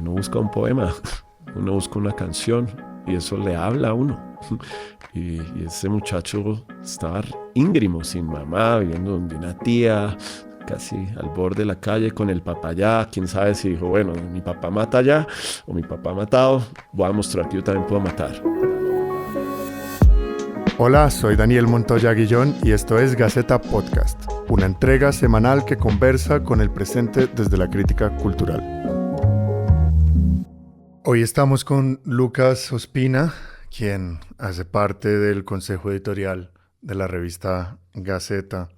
uno busca un poema, uno busca una canción y eso le habla a uno. Y ese muchacho estaba íngrimo, sin mamá, viviendo donde una tía, casi al borde de la calle con el papá allá. Quién sabe si dijo, bueno, mi papá mata allá o mi papá ha matado, voy a mostrar que yo también puedo matar. Hola, soy Daniel Montoya Guillón y esto es Gaceta Podcast, una entrega semanal que conversa con el presente desde la crítica cultural. Hoy estamos con Lucas Ospina, quien hace parte del consejo editorial de la revista Gaceta.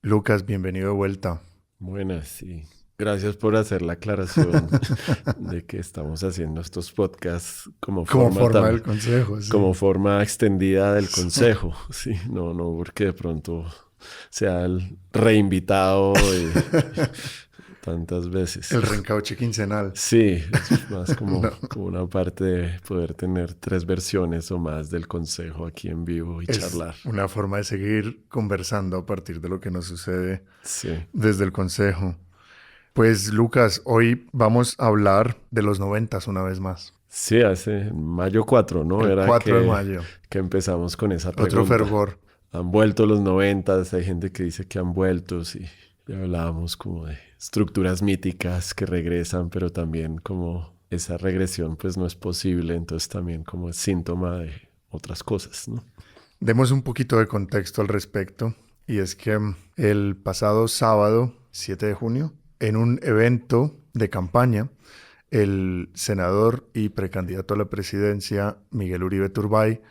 Lucas, bienvenido de vuelta. Buenas, y gracias por hacer la aclaración de que estamos haciendo estos podcasts como forma del consejo. Sí. Como forma extendida del consejo. Sí, no porque de pronto sea el reinvitado tantas veces. El reencauche quincenal. Sí, es más como una parte de poder tener 3 versiones o más del consejo aquí en vivo y charlar. Una forma de seguir conversando a partir de lo que nos sucede desde el consejo. Pues Lucas, hoy vamos a hablar de los 90s una vez más. Sí, hace mayo 4, ¿no? El 4 de mayo. Que empezamos con esa pregunta. Otro fervor. Han vuelto los 90s, hay gente que dice que han vuelto, sí. Ya hablábamos como de estructuras míticas que regresan, pero también como esa regresión pues no es posible, entonces también como es síntoma de otras cosas, ¿no? Demos un poquito de contexto al respecto, y es que el pasado sábado, 7 de junio, en un evento de campaña, el senador y precandidato a la presidencia, Miguel Uribe Turbay,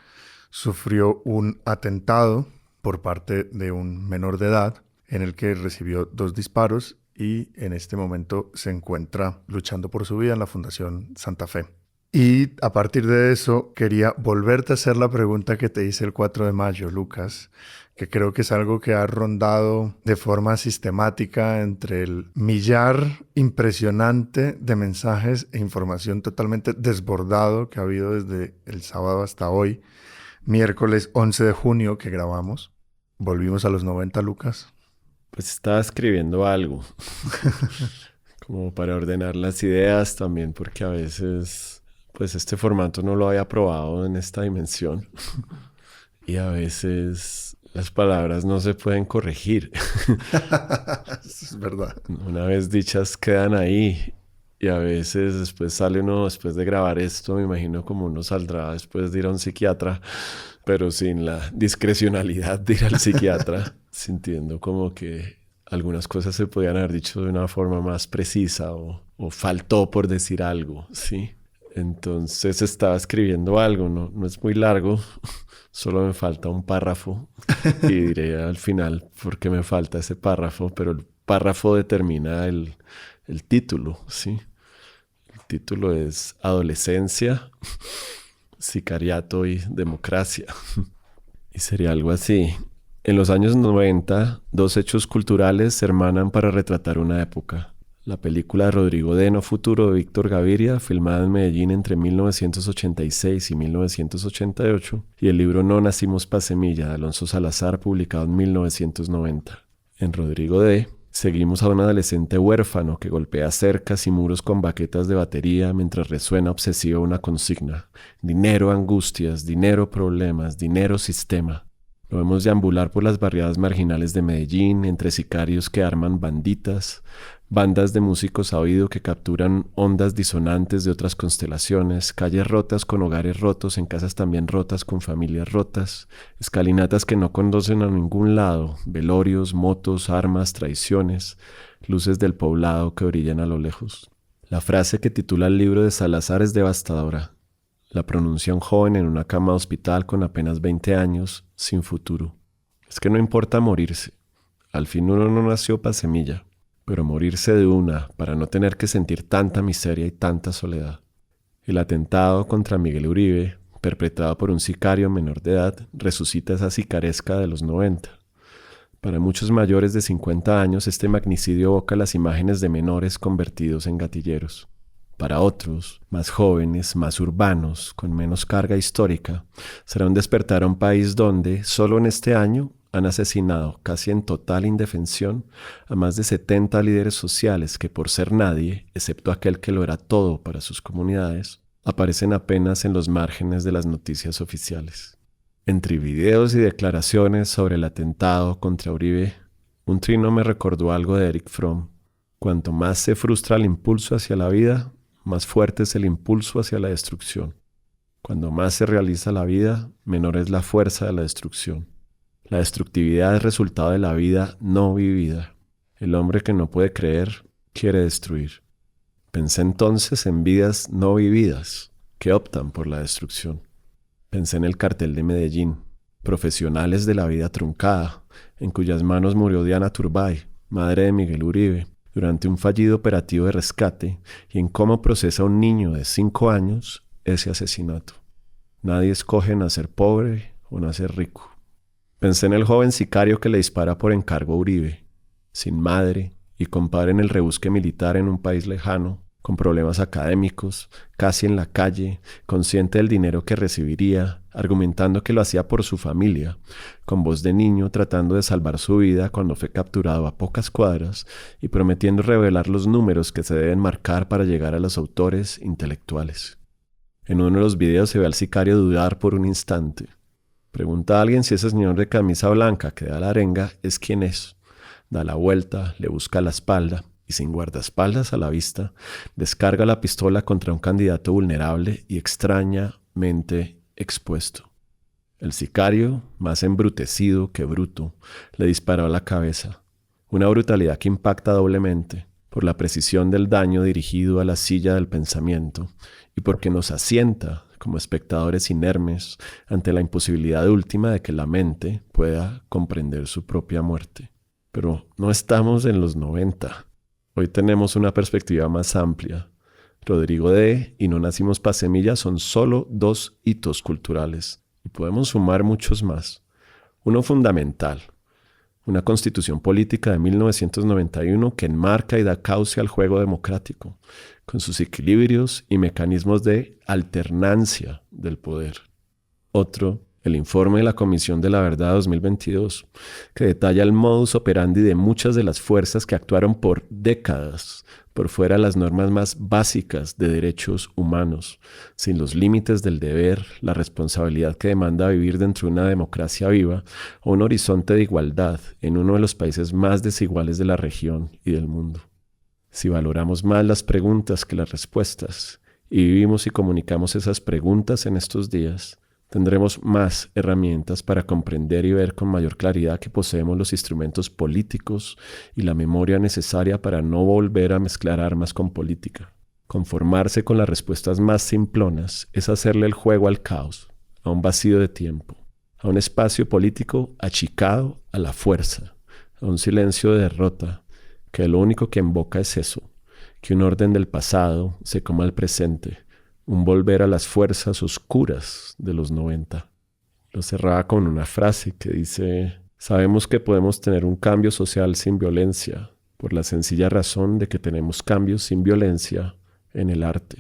sufrió un atentado por parte de un menor de edad, en el que recibió 2 disparos y en este momento se encuentra luchando por su vida en la Fundación Santa Fe. Y a partir de eso quería volverte a hacer la pregunta que te hice el 4 de mayo, Lucas, que creo que es algo que ha rondado de forma sistemática entre el millar impresionante de mensajes e información totalmente desbordado que ha habido desde el sábado hasta hoy, miércoles 11 de junio que grabamos. ¿Volvimos a los 90, Lucas? Pues estaba escribiendo algo, como para ordenar las ideas también, porque a veces, pues este formato no lo había probado en esta dimensión y a veces las palabras no se pueden corregir. Es verdad. Una vez dichas quedan ahí y a veces después sale uno, después de grabar esto, me imagino como uno saldrá después de ir a un psiquiatra, pero sin la discrecionalidad de ir al psiquiatra, sintiendo como que algunas cosas se podían haber dicho de una forma más precisa o faltó por decir algo, ¿sí? Entonces estaba escribiendo algo, no es muy largo, solo me falta un párrafo y diré al final por qué me falta ese párrafo, pero el párrafo determina el título, ¿sí? El título es Adolescencia, Sicariato y Democracia. Y sería algo así. En los años 90, 2 hechos culturales se hermanan para retratar una época. La película de Rodrigo D. No Futuro de Víctor Gaviria, filmada en Medellín entre 1986 y 1988, y el libro No Nacimos pa' Semilla de Alonso Salazar, publicado en 1990. En Rodrigo D. seguimos a un adolescente huérfano que golpea cercas y muros con baquetas de batería mientras resuena obsesiva una consigna. Dinero, angustias, dinero, problemas, dinero, sistema. Lo vemos deambular por las barriadas marginales de Medellín, entre sicarios que arman banditas, bandas de músicos a oído que capturan ondas disonantes de otras constelaciones, calles rotas con hogares rotos en casas también rotas con familias rotas, escalinatas que no conducen a ningún lado, velorios, motos, armas, traiciones, luces del poblado que brillan a lo lejos. La frase que titula el libro de Salazar es devastadora. La pronuncia un joven en una cama de hospital con apenas 20 años, sin futuro. Es que no importa morirse. Al fin uno no nació pa' semilla, pero morirse de una para no tener que sentir tanta miseria y tanta soledad. El atentado contra Miguel Uribe, perpetrado por un sicario menor de edad, resucita esa sicaresca de los 90. Para muchos mayores de 50 años, este magnicidio evoca las imágenes de menores convertidos en gatilleros. Para otros, más jóvenes, más urbanos, con menos carga histórica, será un despertar a un país donde, solo en este año, han asesinado casi en total indefensión a más de 70 líderes sociales que por ser nadie, excepto aquel que lo era todo para sus comunidades, aparecen apenas en los márgenes de las noticias oficiales. Entre videos y declaraciones sobre el atentado contra Uribe, un trino me recordó algo de Erich Fromm. Cuanto más se frustra el impulso hacia la vida, más fuerte es el impulso hacia la destrucción. Cuando más se realiza la vida, menor es la fuerza de la destrucción. La destructividad es resultado de la vida no vivida. El hombre que no puede creer, quiere destruir. Pensé entonces en vidas no vividas, que optan por la destrucción. Pensé en el cartel de Medellín, profesionales de la vida truncada, en cuyas manos murió Diana Turbay, madre de Miguel Uribe, durante un fallido operativo de rescate, y en cómo procesa un niño de 5 años ese asesinato. Nadie escoge nacer pobre o nacer rico. Pensé en el joven sicario que le dispara por encargo a Uribe, sin madre y con padre en el rebusque militar en un país lejano, con problemas académicos, casi en la calle, consciente del dinero que recibiría, argumentando que lo hacía por su familia, con voz de niño tratando de salvar su vida cuando fue capturado a pocas cuadras y prometiendo revelar los números que se deben marcar para llegar a los autores intelectuales. En uno de los videos se ve al sicario dudar por un instante. Pregunta a alguien si ese señor de camisa blanca que da la arenga es quien es. Da la vuelta, le busca la espalda y sin guardaespaldas a la vista, descarga la pistola contra un candidato vulnerable y extrañamente expuesto. El sicario, más embrutecido que bruto, le disparó a la cabeza. Una brutalidad que impacta doblemente por la precisión del daño dirigido a la silla del pensamiento y porque nos asienta como espectadores inermes ante la imposibilidad última de que la mente pueda comprender su propia muerte. Pero no estamos en los 90. Hoy tenemos una perspectiva más amplia. Rodrigo D. y No nacimos pa' semillas son solo 2 hitos culturales y podemos sumar muchos más. Uno fundamental, una constitución política de 1991 que enmarca y da cauce al juego democrático, con sus equilibrios y mecanismos de alternancia del poder. Otro, el informe de la Comisión de la Verdad 2022, que detalla el modus operandi de muchas de las fuerzas que actuaron por décadas por fuera de las normas más básicas de derechos humanos, sin los límites del deber, la responsabilidad que demanda vivir dentro de una democracia viva o un horizonte de igualdad en uno de los países más desiguales de la región y del mundo. Si valoramos más las preguntas que las respuestas y vivimos y comunicamos esas preguntas en estos días, tendremos más herramientas para comprender y ver con mayor claridad que poseemos los instrumentos políticos y la memoria necesaria para no volver a mezclar armas con política. Conformarse con las respuestas más simplonas es hacerle el juego al caos, a un vacío de tiempo, a un espacio político achicado a la fuerza, a un silencio de derrota, que lo único que invoca es eso, que un orden del pasado se coma el presente, un volver a las fuerzas oscuras de los 90. Lo cerraba con una frase que dice: sabemos que podemos tener un cambio social sin violencia, por la sencilla razón de que tenemos cambios sin violencia en el arte.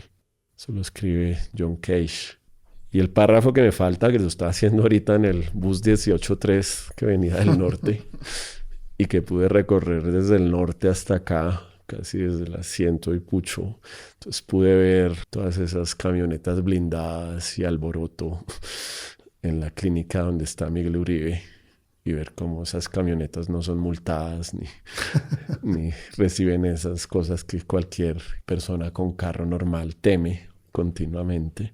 Eso lo escribe John Cage. Y el párrafo que me falta, que lo estaba haciendo ahorita en el bus 18-3 que venía del norte y que pude recorrer desde el norte hasta acá, casi desde el asiento y pucho. Entonces pude ver todas esas camionetas blindadas y alboroto en la clínica donde está Miguel Uribe y ver cómo esas camionetas no son multadas ni reciben esas cosas que cualquier persona con carro normal teme continuamente.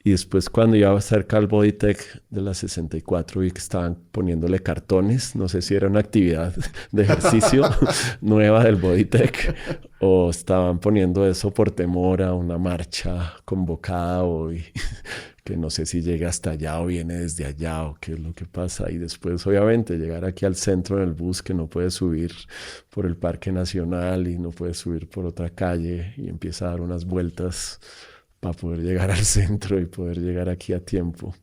Y después, cuando iba cerca al Bodytech de la 64, vi que estaban poniéndole cartones. No sé si era una actividad de ejercicio nueva del Bodytech o estaban poniendo eso por temor a una marcha convocada hoy, que no sé si llega hasta allá o viene desde allá o qué es lo que pasa. Y después, obviamente, llegar aquí al centro en el bus, que no puede subir por el Parque Nacional y no puede subir por otra calle, y empieza a dar unas vueltas para poder llegar al centro y poder llegar aquí a tiempo.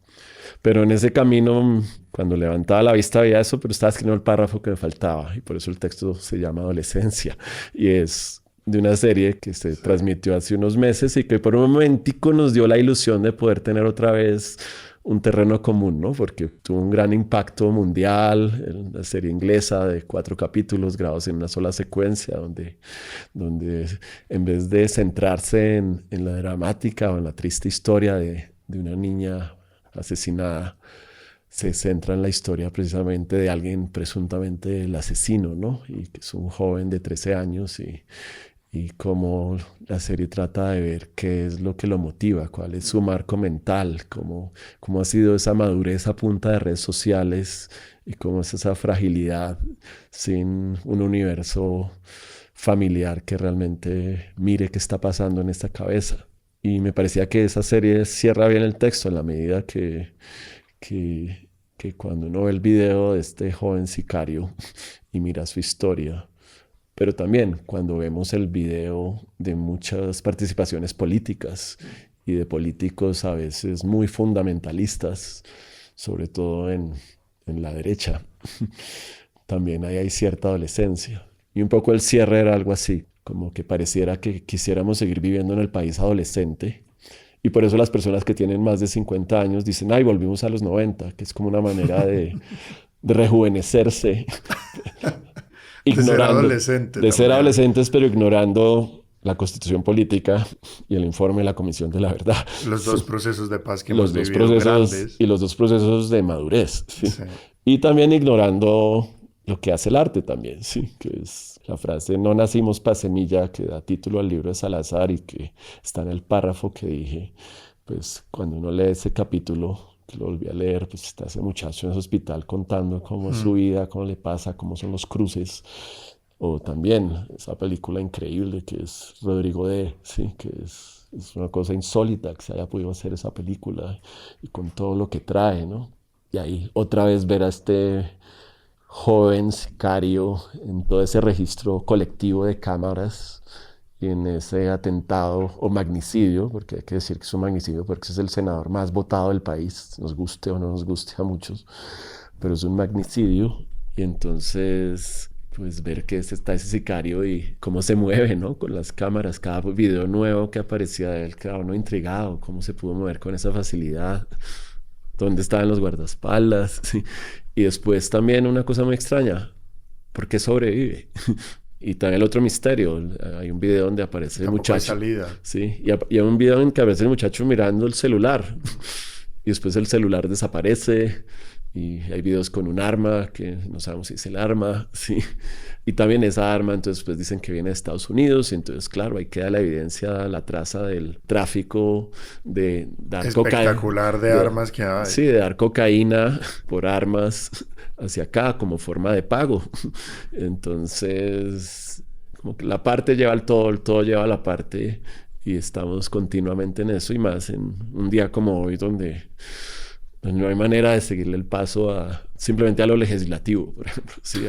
Pero en ese camino, cuando levantaba la vista veía eso, pero estaba escribiendo el párrafo que me faltaba, y por eso el texto se llama Adolescencia, y es de una serie que se transmitió hace unos meses y que por un momentico nos dio la ilusión de poder tener otra vez un terreno común, ¿no? Porque tuvo un gran impacto mundial, una serie inglesa de 4 capítulos grabados en una sola secuencia, donde en vez de centrarse en la dramática o en la triste historia de una niña asesinada, se centra en la historia precisamente de alguien presuntamente el asesino, ¿no? Y que es un joven de 13 años y cómo la serie trata de ver qué es lo que lo motiva, cuál es su marco mental, cómo ha sido esa madurez a punta de redes sociales y cómo es esa fragilidad sin un universo familiar que realmente mire qué está pasando en esta cabeza. Y me parecía que esa serie cierra bien el texto en la medida que cuando uno ve el video de este joven sicario y mira su historia, pero también cuando vemos el video de muchas participaciones políticas y de políticos a veces muy fundamentalistas, sobre todo en la derecha, también ahí hay cierta adolescencia. Y un poco el cierre era algo así, como que pareciera que quisiéramos seguir viviendo en el país adolescente. Y por eso las personas que tienen más de 50 años dicen, ay, volvimos a los 90, que es como una manera de rejuvenecerse. De ser adolescente. De ser adolescentes, pero ignorando la constitución política y el informe de la Comisión de la Verdad. Los dos procesos de paz que los hemos dos vivido procesos grandes. y los dos procesos de madurez. ¿sí? Sí. Y también ignorando lo que hace el arte también, sí, que es la frase no nacimos pa' semilla que da título al libro de Salazar y que está en el párrafo que dije, pues cuando uno lee ese capítulo, que lo volví a leer, pues está ese muchacho en ese hospital contando cómo es su vida, cómo le pasa, cómo son los cruces. O también esa película increíble que es Rodrigo D., sí, que es una cosa insólita que se haya podido hacer esa película y con todo lo que trae, ¿no? Y ahí otra vez ver a este joven sicario en todo ese registro colectivo de cámaras y en ese atentado o magnicidio, porque hay que decir que es un magnicidio porque es el senador más votado del país, nos guste o no nos guste a muchos, pero es un magnicidio. Y entonces pues ver que está ese sicario y cómo se mueve, ¿no? Con las cámaras, cada video nuevo que aparecía de él, quedaba uno intrigado, cómo se pudo mover con esa facilidad, dónde estaban los guardaespaldas, ¿sí? Y después también una cosa muy extraña, ¿por qué sobrevive? Y también el otro misterio, hay un video donde aparece el muchacho. Sí, y hay un video en que aparece el muchacho mirando el celular y después el celular desaparece y hay videos con un arma que no sabemos si es el arma, sí. Y también esa arma, entonces pues dicen que viene de Estados Unidos y entonces claro, ahí queda la evidencia, la traza del tráfico de dar cocaína. Espectacular de armas que hay. Sí, de dar cocaína por armas hacia acá como forma de pago. Entonces, como que la parte lleva al todo, el todo lleva a la parte y estamos continuamente en eso y más en un día como hoy donde no hay manera de seguirle el paso simplemente a lo legislativo, por ejemplo. Sí,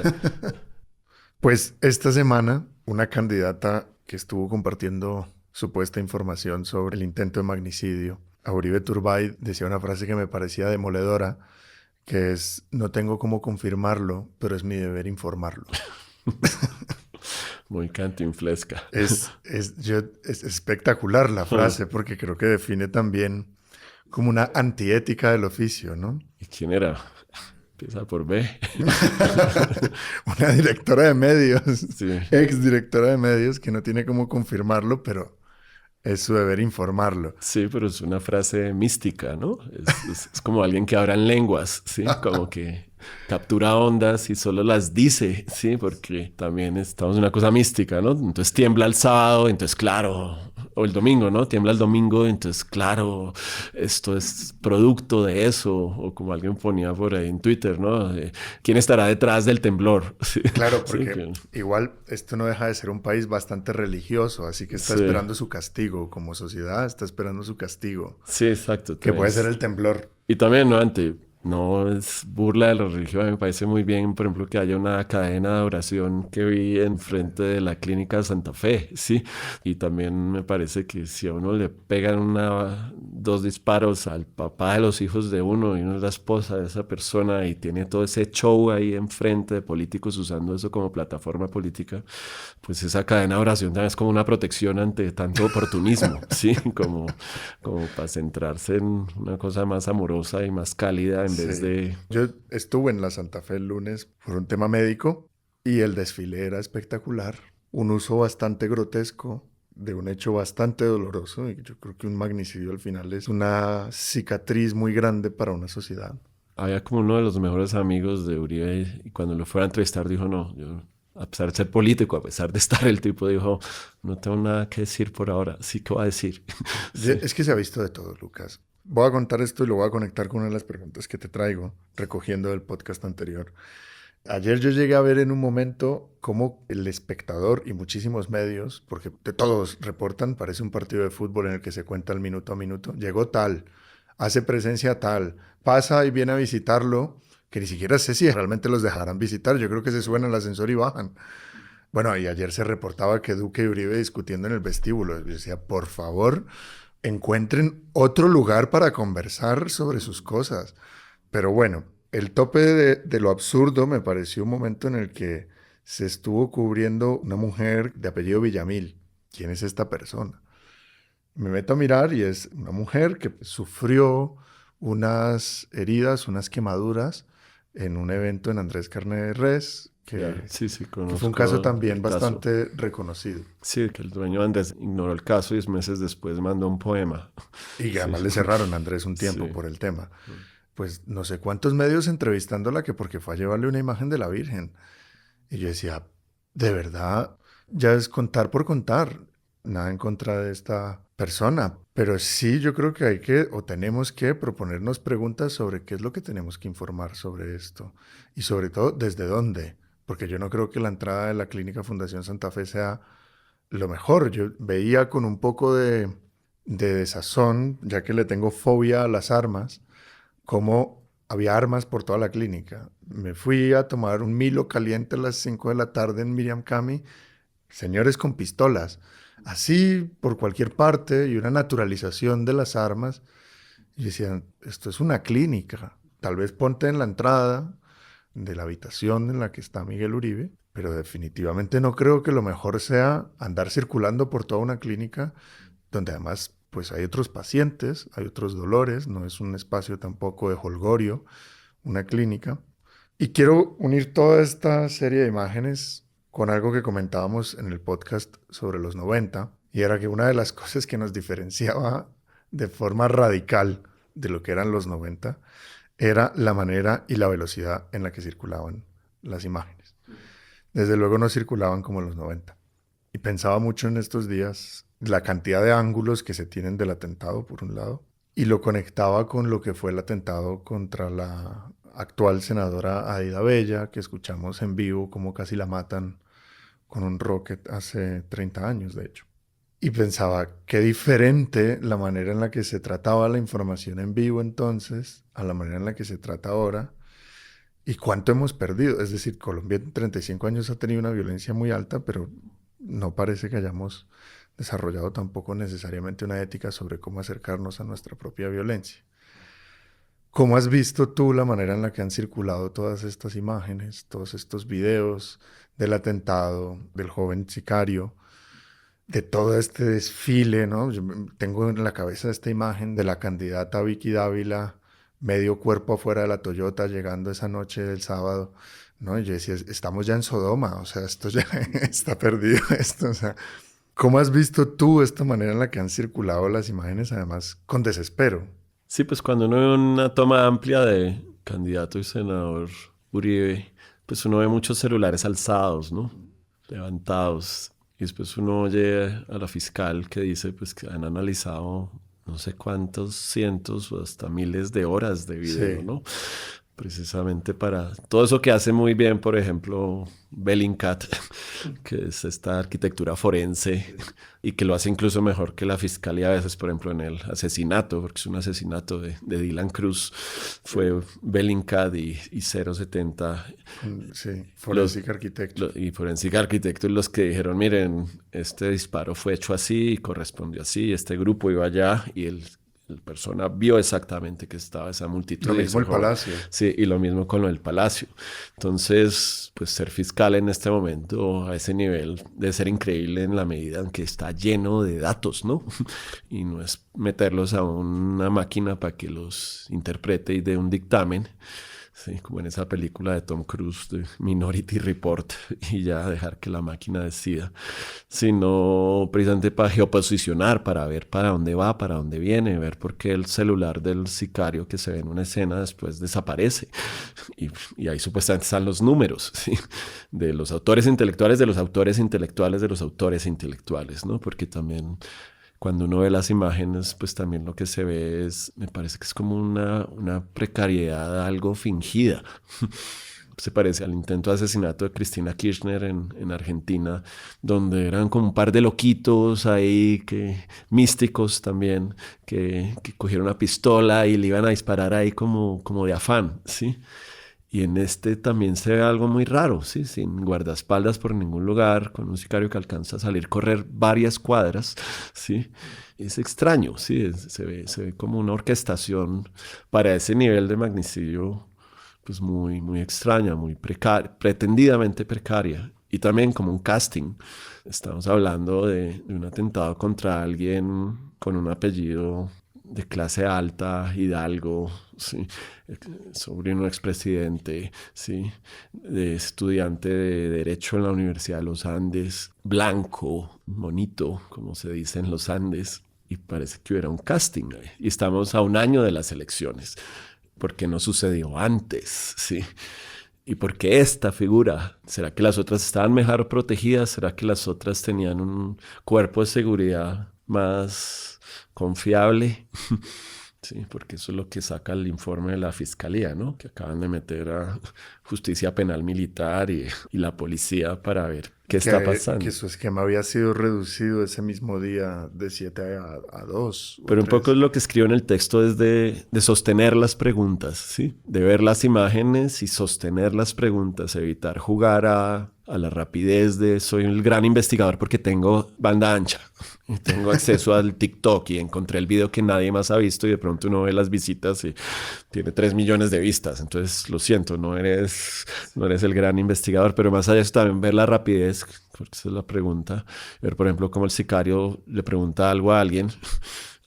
Pues esta semana una candidata que estuvo compartiendo supuesta información sobre el intento de magnicidio, Uribe Turbay, decía una frase que me parecía demoledora, que es, no tengo cómo confirmarlo, pero es mi deber informarlo. Muy cantinflesca. Es espectacular la frase porque creo que define también como una antiética del oficio, ¿no? ¿Y quién era? Empieza por B. Una directora de medios, sí. Ex directora de medios, que no tiene cómo confirmarlo, pero es su deber informarlo. Sí, pero es una frase mística, ¿no? Es como alguien que habla en lenguas, ¿sí? Como que captura ondas y solo las dice, ¿sí? Porque también estamos en una cosa mística, ¿no? Entonces tiembla el sábado, entonces claro, o el domingo, ¿no? Tiembla el domingo, entonces claro, esto es producto de eso, o como alguien ponía por ahí en Twitter, ¿no? ¿Quién estará detrás del temblor? ¿Sí? Claro, porque igual esto no deja de ser un país bastante religioso, así que está esperando su castigo, como sociedad está esperando su castigo. Sí, exacto. Que puede ser el temblor. Y también, ¿no? Ante No es burla de la religión, me parece muy bien, por ejemplo, que haya una cadena de oración que vi enfrente de la clínica de Santa Fe, sí, y también me parece que si a uno le pegan dos disparos al papá de los hijos de uno y uno es la esposa de esa persona y tiene todo ese show ahí enfrente de políticos usando eso como plataforma política, pues esa cadena de oración también es como una protección ante tanto oportunismo, sí, como para centrarse en una cosa más amorosa y más cálida en vez Sí. de... Yo estuve en la Santa Fe el lunes por un tema médico y el desfile era espectacular. Un uso bastante grotesco de un hecho bastante doloroso. Y yo creo que un magnicidio al final es una cicatriz muy grande para una sociedad. Había como uno de los mejores amigos de Uribe y cuando lo fuera a entrevistar dijo, no, yo a pesar de ser político, a pesar de estar el tipo, dijo, no tengo nada que decir por ahora, sí que voy a decir. Sí. Es que se ha visto de todo, Lucas. Voy a contar esto y lo voy a conectar con una de las preguntas que te traigo, recogiendo del podcast anterior. Ayer yo llegué a ver en un momento cómo el espectador y muchísimos medios, porque de todos reportan, parece un partido de fútbol en el que se cuenta el minuto a minuto, llegó tal, hace presencia tal, pasa y viene a visitarlo, que ni siquiera sé si realmente los dejarán visitar, yo creo que se suben al ascensor y bajan. Bueno, y ayer se reportaba que Duque y Uribe discutiendo en el vestíbulo. Yo decía, por favor, encuentren otro lugar para conversar sobre sus cosas. Pero bueno, el tope de lo absurdo me pareció un momento en el que se estuvo cubriendo una mujer de apellido Villamil. ¿Quién es esta persona? Me meto a mirar y es una mujer que sufrió unas heridas, unas quemaduras en un evento en Andrés Carne de Res, Ya, sí, sí, que fue un caso conozco también el caso. bastante reconocido. Sí, que el dueño de Andrés ignoró el caso y 10 meses después mandó un poema. Y que Sí, además le cerraron a Andrés un tiempo sí. por el tema. Pues no sé cuántos medios entrevistándola que porque fue a llevarle una imagen de la Virgen. Y yo decía, de verdad, ya es contar por contar. Nada en contra de esta persona. Pero sí, yo creo que hay que o tenemos que proponernos preguntas sobre qué es lo que tenemos que informar sobre esto. Y sobre todo, desde dónde. Porque yo no creo que la entrada de la Clínica Fundación Santa Fe sea lo mejor. Yo veía con un poco de desazón, ya que le tengo fobia a las armas, cómo había armas por toda la clínica. Me fui a tomar un Milo caliente a las 5 de la tarde en Miriam Cami, señores con pistolas, así por cualquier parte y una naturalización de las armas. Y decían, esto es una clínica, tal vez ponte en la entrada de la habitación en la que está Miguel Uribe, pero definitivamente no creo que lo mejor sea andar circulando por toda una clínica donde además pues hay otros pacientes, hay otros dolores, no es un espacio tampoco de holgorio, una clínica. Y quiero unir toda esta serie de imágenes con algo que comentábamos en el podcast sobre los 90, y era que una de las cosas que nos diferenciaba de forma radical de lo que eran los 90 era la manera y la velocidad en la que circulaban las imágenes. Desde luego no circulaban como en los 90. Y pensaba mucho en estos días la cantidad de ángulos que se tienen del atentado, por un lado, y lo conectaba con lo que fue el atentado contra la actual senadora Aida Bella, que escuchamos en vivo como casi la matan con un rocket hace 30 años, de hecho. Y pensaba, qué diferente la manera en la que se trataba la información en vivo entonces a la manera en la que se trata ahora. ¿Y cuánto hemos perdido? Es decir, Colombia en 35 años ha tenido una violencia muy alta, pero no parece que hayamos desarrollado tampoco necesariamente una ética sobre cómo acercarnos a nuestra propia violencia. ¿Cómo has visto tú la manera en la que han circulado todas estas imágenes, todos estos videos del atentado, del joven sicario, de todo este desfile, ¿no? Yo tengo en la cabeza esta imagen de la candidata Vicky Dávila, medio cuerpo afuera de la Toyota, llegando esa noche del sábado, ¿no? Y yo decía, estamos ya en Sodoma, o sea, esto ya está perdido, esto, o sea, ¿cómo has visto tú esta manera en la que han circulado las imágenes, además, con desespero? Sí, pues cuando uno ve una toma amplia de candidato y senador Uribe, pues uno ve muchos celulares alzados, ¿no? Levantados. Y después uno oye a la fiscal que dice pues que han analizado no sé cuántos cientos o hasta miles de horas de video, Sí, ¿no? precisamente para todo eso que hace muy bien, por ejemplo, Bellingcat, que es esta arquitectura forense y que lo hace incluso mejor que la fiscalía a veces, por ejemplo, en el asesinato, porque es un asesinato de Dylan Cruz, fue Bellingcat y 070. Sí, Forensic Architecture. Y Forensic Architecture los que dijeron, miren, este disparo fue hecho así y correspondió así, este grupo iba allá y el persona vio exactamente que estaba esa multitud. Lo mismo el Palacio. Sí, y lo mismo con lo del Palacio. Entonces, pues ser fiscal en este momento a ese nivel debe ser increíble en la medida en que está lleno de datos, ¿no? Y no es meterlos a una máquina para que los interprete y dé un dictamen. Sí, como en esa película de Tom Cruise de Minority Report y ya dejar que la máquina decida, sino precisamente para geoposicionar, para ver para dónde va, para dónde viene, ver por qué el celular del sicario que se ve en una escena después desaparece. Y ahí supuestamente están los números, ¿sí? De los autores intelectuales, de los autores intelectuales, de los autores intelectuales, ¿no? Porque también cuando uno ve las imágenes, pues también lo que se ve es, me parece que es como una precariedad algo fingida. Se parece al intento de asesinato de Cristina Kirchner en Argentina, donde eran como un par de loquitos ahí, místicos también, que cogieron una pistola y le iban a disparar ahí como de afán, ¿sí? Y en este también se ve algo muy raro, ¿sí? Sin guardaespaldas por ningún lugar, con un sicario que alcanza a salir, correr varias cuadras, ¿sí? Es extraño, ¿sí? Se ve como una orquestación para ese nivel de magnicidio, pues muy, muy extraña, muy pretendidamente precaria. Y también como un casting. Estamos hablando de un atentado contra alguien con un apellido de clase alta, hidalgo, ¿sí? Sobrino expresidente, ¿sí? De estudiante de Derecho en la Universidad de los Andes, blanco, bonito, como se dice en los Andes, y parece que hubiera un casting ahí. Y estamos a un año de las elecciones. ¿Por qué no sucedió antes? ¿Sí? ¿Y por qué esta figura? ¿Será que las otras estaban mejor protegidas? ¿Será que las otras tenían un cuerpo de seguridad más confiable? Sí, porque eso es lo que saca el informe de la fiscalía, ¿no? Que acaban de meter a Justicia Penal Militar y la policía para ver qué está pasando. Que su esquema había sido reducido ese mismo día de 7 a 2. Pero un poco es lo que escribo en el texto es de sostener las preguntas, ¿sí? De ver las imágenes y sostener las preguntas, evitar jugar a la rapidez de soy el gran investigador porque tengo banda ancha y tengo acceso al TikTok y encontré el video que nadie más ha visto y de pronto uno ve las visitas y tiene 3 millones de vistas. Entonces, lo siento, no eres el gran investigador, pero más allá de eso también ver la rapidez, porque esa es la pregunta. Ver, por ejemplo, cómo el sicario le pregunta algo a alguien,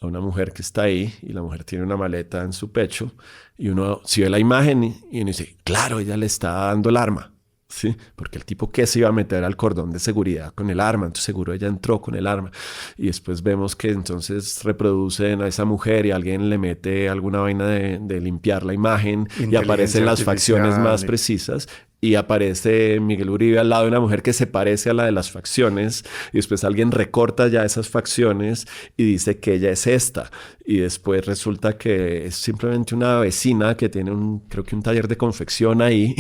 a una mujer que está ahí y la mujer tiene una maleta en su pecho y uno si ve la imagen y uno dice, claro, ella le está dando el arma. Sí, porque el tipo que se iba a meter al cordón de seguridad con el arma, entonces seguro ella entró con el arma y después vemos que entonces reproducen a esa mujer y alguien le mete alguna vaina de limpiar la imagen y aparecen las facciones más precisas y aparece Miguel Uribe al lado de una mujer que se parece a la de las facciones y después alguien recorta ya esas facciones y dice que ella es esta y después resulta que es simplemente una vecina que tiene creo que un taller de confección ahí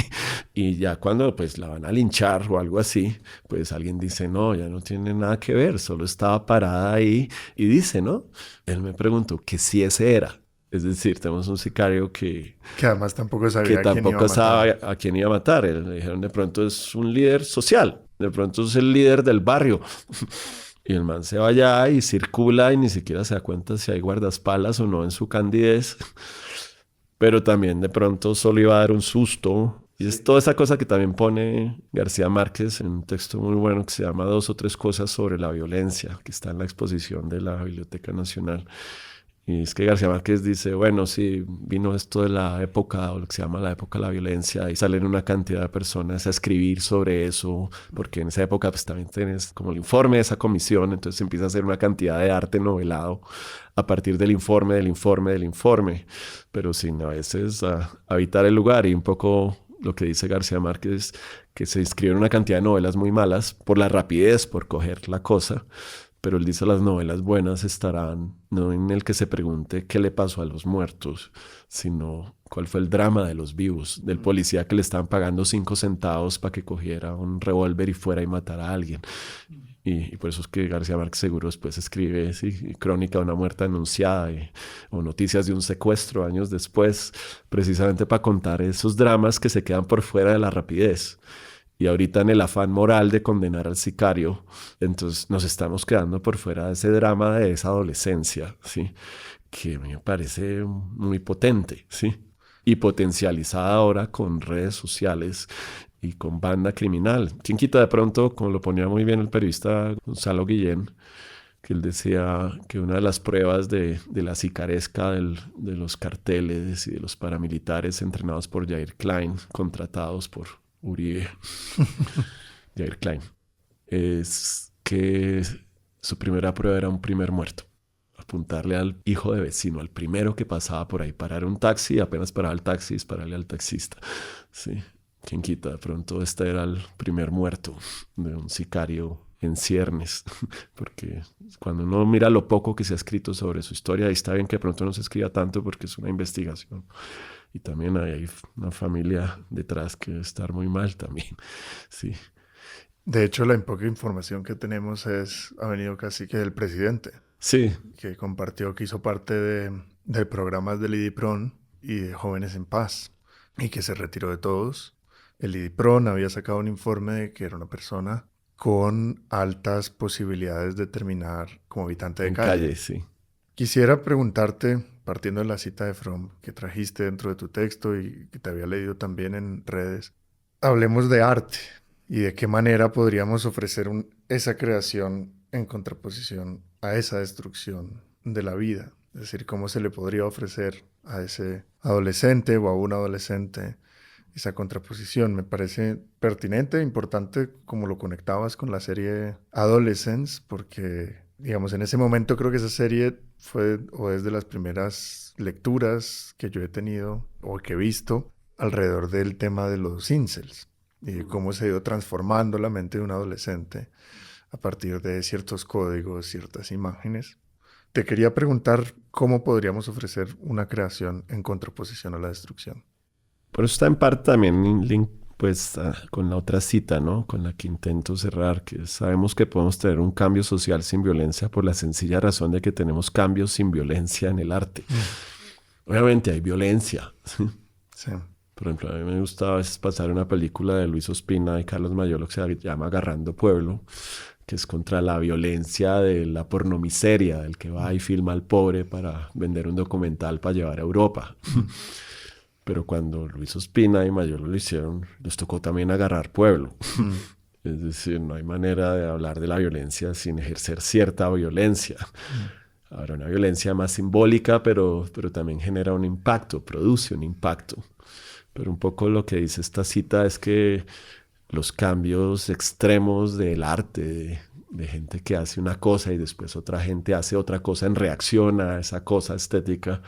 y ya cuando pues la van a linchar o algo así, pues alguien dice no, ya no tiene nada que ver, solo estaba parada ahí y dice, ¿no? Él me preguntó que si ese era. Es decir, tenemos un sicario que además tampoco sabía a quién iba a matar. Le dijeron de pronto es un líder social, de pronto es el líder del barrio. Y el man se va allá y circula y ni siquiera se da cuenta si hay guardaespaldas o no en su candidez. Pero también de pronto solo iba a dar un susto. Y es toda esa cosa que también pone García Márquez en un texto muy bueno que se llama 2 o 3 cosas sobre la violencia, que está en la exposición de la Biblioteca Nacional. Y es que García Márquez dice, bueno, sí, vino esto de la época, o lo que se llama la época de la violencia, y salen una cantidad de personas a escribir sobre eso, porque en esa época pues también tienes como el informe de esa comisión, entonces empieza a hacer una cantidad de arte novelado a partir del informe, pero sin a veces habitar el lugar. Y un poco lo que dice García Márquez, que se escriben una cantidad de novelas muy malas por la rapidez, por coger la cosa, Pero él dice las novelas buenas estarán no en el que se pregunte qué le pasó a los muertos, sino cuál fue el drama de los vivos, del policía que le estaban pagando 5 centavos para que cogiera un revólver y fuera y matara a alguien. Y por eso es que García Márquez seguro después escribe Crónica de una muerte anunciada o Noticias de un secuestro años después, precisamente para contar esos dramas que se quedan por fuera de la rapidez. Y ahorita en el afán moral de condenar al sicario, entonces nos estamos quedando por fuera de ese drama de esa adolescencia, ¿sí? Que me parece muy potente, ¿sí? Y potencializada ahora con redes sociales y con banda criminal. ¿Quién quita de pronto, como lo ponía muy bien el periodista Gonzalo Guillén, que él decía que una de las pruebas de la sicaresca de los carteles y de los paramilitares entrenados por Jair Klein, contratados por Uribe, Jair Klein, es que su primera prueba era un primer muerto. Apuntarle al hijo de vecino, al primero que pasaba por ahí, parar un taxi, apenas paraba el taxi, dispararle al taxista. Sí, quién quita, de pronto este era el primer muerto de un sicario en ciernes, porque cuando uno mira lo poco que se ha escrito sobre su historia, y está bien que de pronto no se escriba tanto porque es una investigación, y también hay una familia detrás que debe estar muy mal también, sí. De hecho, la poca información que tenemos ha venido casi que del presidente. Sí. Que compartió que hizo parte de programas del IDIPRON y de Jóvenes en Paz, y que se retiró de todos. El IDIPRON había sacado un informe de que era una persona con altas posibilidades de terminar como habitante de calle. Sí. Quisiera preguntarte, partiendo de la cita de Fromm que trajiste dentro de tu texto y que te había leído también en redes, hablemos de arte y de qué manera podríamos ofrecer esa creación en contraposición a esa destrucción de la vida. Es decir, cómo se le podría ofrecer a ese adolescente o a un adolescente esa contraposición. Me parece pertinente e importante como lo conectabas con la serie Adolescence, porque, digamos, en ese momento creo que esa serie fue o es de las primeras lecturas que yo he tenido o que he visto alrededor del tema de los incels y cómo se ha ido transformando la mente de un adolescente a partir de ciertos códigos, ciertas imágenes. Te quería preguntar cómo podríamos ofrecer una creación en contraposición a la destrucción. Por eso está en parte también pues, con la otra cita, ¿no? Con la que intento cerrar, que sabemos que podemos tener un cambio social sin violencia por la sencilla razón de que tenemos cambios sin violencia en el arte. Obviamente hay violencia. Sí. Por ejemplo, a mí me gusta a veces pasar una película de Luis Ospina y Carlos Mayolo que se llama Agarrando Pueblo, que es contra la violencia de la pornomiseria, del que va y filma al pobre para vender un documental para llevar a Europa. Pero cuando Luis Ospina y Mayolo lo hicieron, les tocó también agarrar pueblo. Es decir, no hay manera de hablar de la violencia sin ejercer cierta violencia. Ahora, una violencia más simbólica, pero también genera un impacto, produce un impacto. Pero un poco lo que dice esta cita es que los cambios extremos del arte, de gente que hace una cosa y después otra gente hace otra cosa en reacción a esa cosa estética,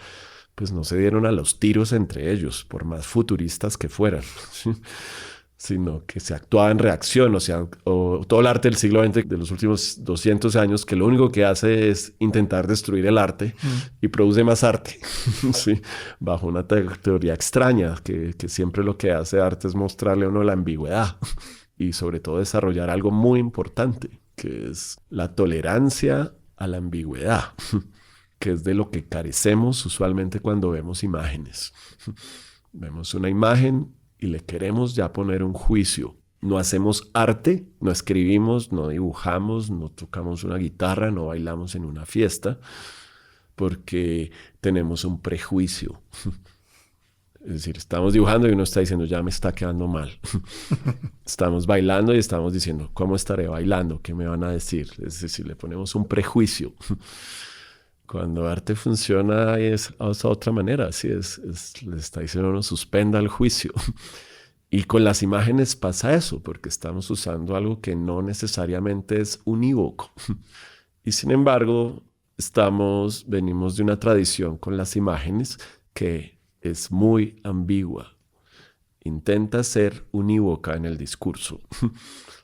pues no se dieron a los tiros entre ellos, por más futuristas que fueran, ¿sí? Sino que se actuaba en reacción, o todo el arte del siglo XX de los últimos 200 años, que lo único que hace es intentar destruir el arte y produce más arte, ¿sí? Bajo una teoría extraña, que siempre lo que hace arte es mostrarle a uno la ambigüedad y sobre todo desarrollar algo muy importante, que es la tolerancia a la ambigüedad, que es de lo que carecemos usualmente cuando vemos imágenes. Vemos una imagen y le queremos ya poner un juicio. No hacemos arte, no escribimos, no dibujamos, no tocamos una guitarra, no bailamos en una fiesta, porque tenemos un prejuicio. Es decir, estamos dibujando y uno está diciendo, ya me está quedando mal. Estamos bailando y estamos diciendo, ¿cómo estaré bailando? ¿Qué me van a decir? Es decir, le ponemos un prejuicio. Cuando arte funciona es otra manera, así le está diciendo uno, suspenda el juicio. Y con las imágenes pasa eso, porque estamos usando algo que no necesariamente es unívoco. Y sin embargo, venimos de una tradición con las imágenes que es muy ambigua. Intenta ser unívoca en el discurso,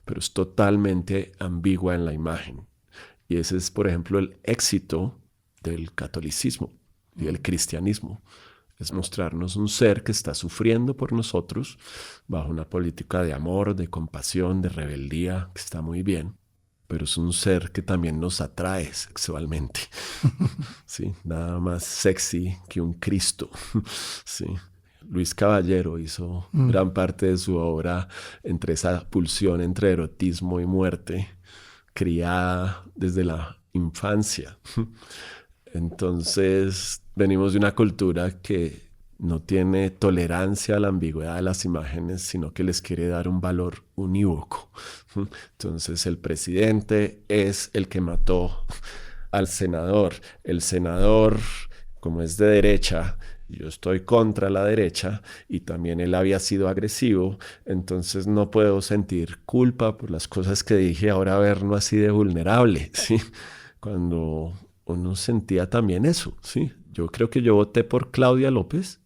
pero es totalmente ambigua en la imagen. Y ese es, por ejemplo, el éxito del catolicismo y del cristianismo. Es mostrarnos un ser que está sufriendo por nosotros bajo una política de amor, de compasión, de rebeldía, que está muy bien. Pero es un ser que también nos atrae sexualmente. Sí, nada más sexy que un Cristo. Sí. Luis Caballero hizo gran parte de su obra entre esa pulsión entre erotismo y muerte, criada desde la infancia. Entonces, venimos de una cultura que no tiene tolerancia a la ambigüedad de las imágenes, sino que les quiere dar un valor unívoco. Entonces, el presidente es el que mató al senador. El senador, como es de derecha, yo estoy contra la derecha y también él había sido agresivo, entonces no puedo sentir culpa por las cosas que dije, ahora verlo así de vulnerable, ¿sí? Cuando uno sentía también eso, ¿sí? Yo creo que yo voté por Claudia López,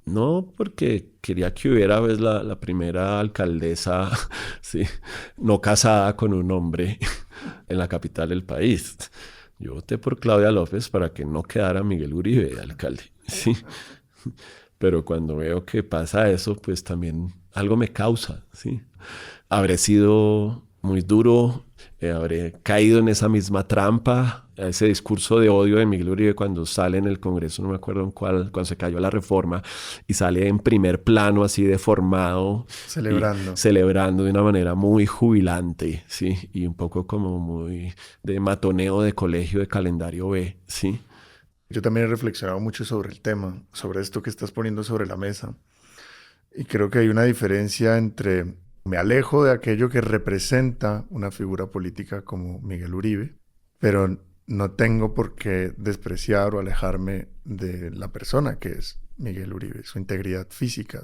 no porque quería que hubiera pues, la primera alcaldesa, ¿sí? No casada con un hombre en la capital del país. Yo voté por Claudia López para que no quedara Miguel Uribe de alcalde, ¿sí? Pero cuando veo que pasa eso, pues también algo me causa, ¿sí? Habré sido muy duro, habré caído en esa misma trampa, ese discurso de odio de Miguel Uribe cuando sale en el Congreso, no me acuerdo en cuál, cuando se cayó la reforma, y sale en primer plano así deformado. Celebrando de una manera muy jubilante, ¿sí? Y un poco como muy de matoneo de colegio de calendario B, ¿sí? Yo también he reflexionado mucho sobre el tema, sobre esto que estás poniendo sobre la mesa. Y creo que hay una diferencia entre me alejo de aquello que representa una figura política como Miguel Uribe, pero no tengo por qué despreciar o alejarme de la persona que es Miguel Uribe, su integridad física,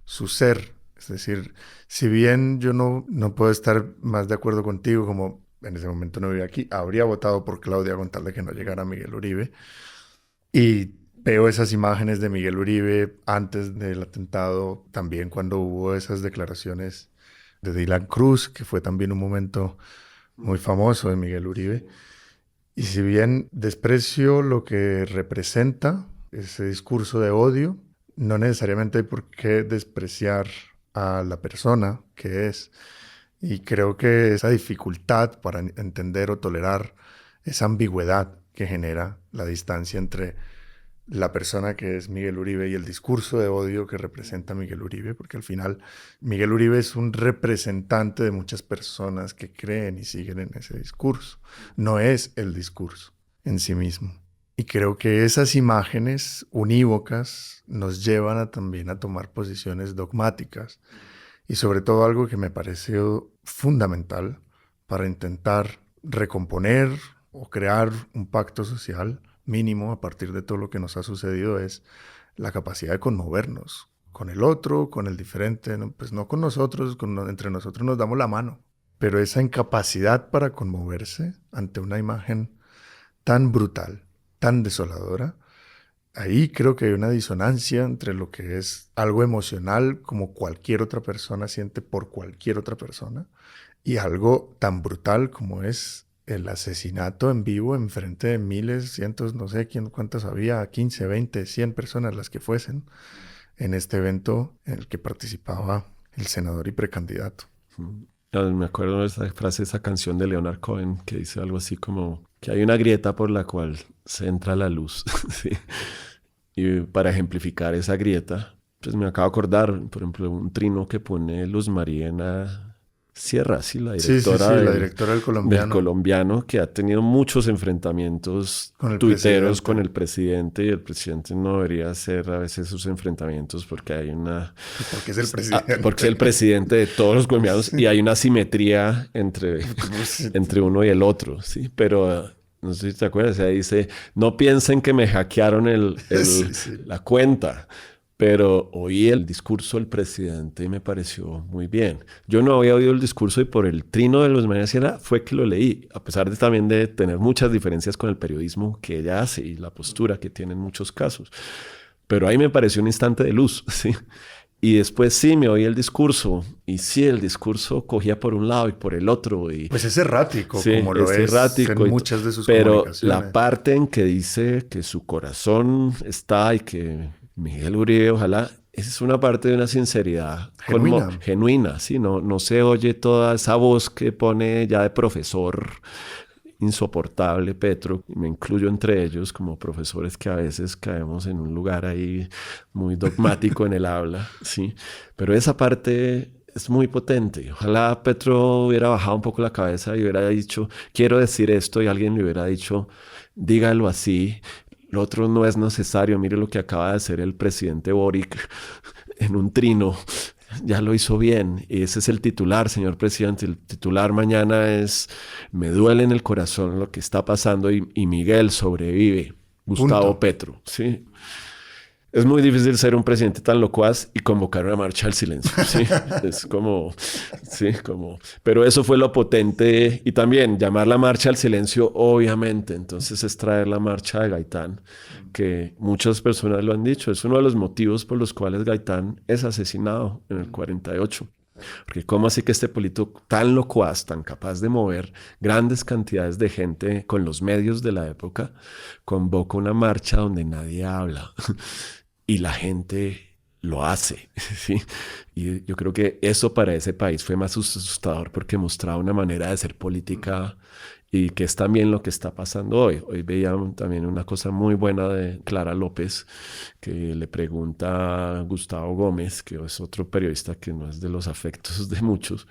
su ser. Es decir, si bien yo no puedo estar más de acuerdo contigo, como en ese momento no vivía aquí, habría votado por Claudia con tal de que no llegara Miguel Uribe. Y veo esas imágenes de Miguel Uribe antes del atentado, también cuando hubo esas declaraciones de Dylan Cruz, que fue también un momento muy famoso de Miguel Uribe. Y si bien desprecio lo que representa ese discurso de odio, no necesariamente hay por qué despreciar a la persona que es. Y creo que esa dificultad para entender o tolerar esa ambigüedad que genera la distancia entre la persona que es Miguel Uribe y el discurso de odio que representa Miguel Uribe, porque al final Miguel Uribe es un representante de muchas personas que creen y siguen en ese discurso. No es el discurso en sí mismo. Y creo que esas imágenes unívocas nos llevan también a tomar posiciones dogmáticas y sobre todo algo que me pareció fundamental para intentar recomponer o crear un pacto social mínimo a partir de todo lo que nos ha sucedido es la capacidad de conmovernos con el otro, con el diferente, pues no con nosotros, entre nosotros nos damos la mano, pero esa incapacidad para conmoverse ante una imagen tan brutal, tan desoladora, ahí creo que hay una disonancia entre lo que es algo emocional como cualquier otra persona siente por cualquier otra persona y algo tan brutal como es el asesinato en vivo en frente de miles, cientos, no sé cuántas había, 15, 20, 100 personas las que fuesen, en este evento en el que participaba el senador y precandidato. Me acuerdo de esa frase, esa canción de Leonard Cohen que dice algo así como que hay una grieta por la cual se entra la luz. ¿Sí? Y para ejemplificar esa grieta, pues me acabo de acordar, por ejemplo, un trino que pone Luz Mariana Sierra, sí, la directora, la directora del Colombiano, que ha tenido muchos enfrentamientos tuiteros con el presidente, y el presidente no debería hacer a veces sus enfrentamientos porque hay una... Porque es el presidente. Porque es el presidente de todos los colombianos y hay una simetría entre uno y el otro, ¿sí? Pero... no sé si te acuerdas, ahí dice, no piensen que me hackearon la cuenta. Pero oí el discurso del presidente y me pareció muy bien. Yo no había oído el discurso y por el trino de Luz Mariana Sierra fue que lo leí, a pesar de también de tener muchas diferencias con el periodismo que ella hace y la postura que tiene en muchos casos. Pero ahí me pareció un instante de luz, ¿sí? Y después sí me oí el discurso. Y sí, el discurso cogía por un lado y por el otro. Y Pues es errático, sí, como lo es errático. en muchas de sus Pero comunicaciones. la parte en que dice que su corazón está y que Miguel Uribe, ojalá, esa es una parte de una sinceridad Genuina. genuina, ¿sí? No se oye toda esa voz que pone ya de profesor insoportable, Petro, y me incluyo entre ellos como profesores que a veces caemos en un lugar ahí muy dogmático en el habla, ¿sí? Pero esa parte es muy potente. Ojalá Petro hubiera bajado un poco la cabeza y hubiera dicho, quiero decir esto, y alguien le hubiera dicho, dígalo así. Lo otro no es necesario. Mire lo que acaba de hacer el presidente Boric en un trino. Ya lo hizo bien. Y ese es el titular, señor presidente. El titular mañana es, me duele en el corazón lo que está pasando y Miguel sobrevive. Gustavo Punto. Petro, ¿sí? Es muy difícil ser un presidente tan locuaz y convocar una marcha al silencio, ¿sí? Es como, sí, como... Pero eso fue lo potente y también llamar la marcha al silencio, obviamente. Entonces es traer la marcha de Gaitán, que muchas personas lo han dicho. Es uno de los motivos por los cuales Gaitán es asesinado en el 48. Porque cómo así que este político tan locuaz, tan capaz de mover grandes cantidades de gente con los medios de la época, convoca una marcha donde nadie habla y la gente lo hace, ¿sí? Y yo creo que eso para ese país fue más asustador porque mostraba una manera de hacer política y que es también lo que está pasando hoy. Hoy veía también una cosa muy buena de Clara López, que le pregunta a Gustavo Gómez, que es otro periodista que no es de los afectos de muchos,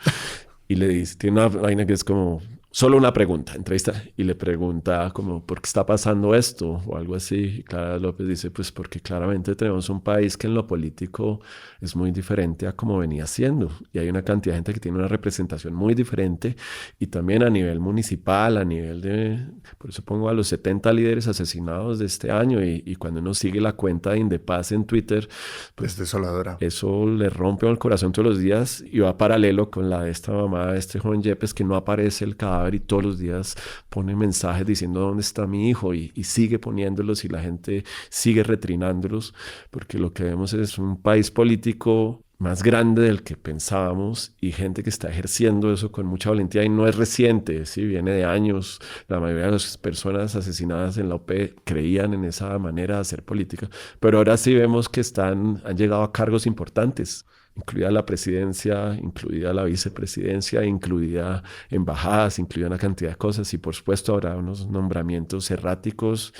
y le dice, tiene una vaina que es como, solo una pregunta, entrevista, y le pregunta como, ¿por qué está pasando esto? O algo así. Y Clara López dice, pues porque claramente tenemos un país que en lo político es muy diferente a como venía siendo. Y hay una cantidad de gente que tiene una representación muy diferente y también a nivel municipal, a nivel de, por eso pongo a los 70 líderes asesinados de este año y cuando uno sigue la cuenta de Indepaz en Twitter, Es pues desoladora. eso le rompe el corazón todos los días y va paralelo con la de esta mamá, de este joven Yepes, que no aparece el cadáver y todos los días pone mensajes diciendo dónde está mi hijo y sigue poniéndolos y la gente sigue retrinándolos, porque lo que vemos es un país político más grande del que pensábamos y gente que está ejerciendo eso con mucha valentía y no es reciente, ¿sí? Viene de años. La mayoría de las personas asesinadas en la OP creían en esa manera de hacer política, pero ahora sí vemos que han llegado a cargos importantes, incluida la presidencia, incluida la vicepresidencia, incluida embajadas, incluida una cantidad de cosas y por supuesto habrá unos nombramientos erráticos,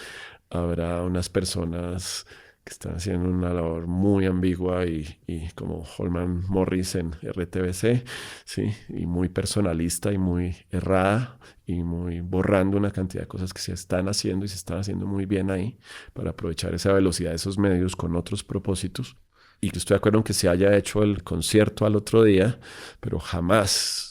habrá unas personas que están haciendo una labor muy ambigua y como Holman Morris en RTBC, ¿sí? Y muy personalista y muy errada y muy borrando una cantidad de cosas que se están haciendo y se están haciendo muy bien ahí para aprovechar esa velocidad de esos medios con otros propósitos. Y que estoy de acuerdo en que se haya hecho el concierto al otro día, pero jamás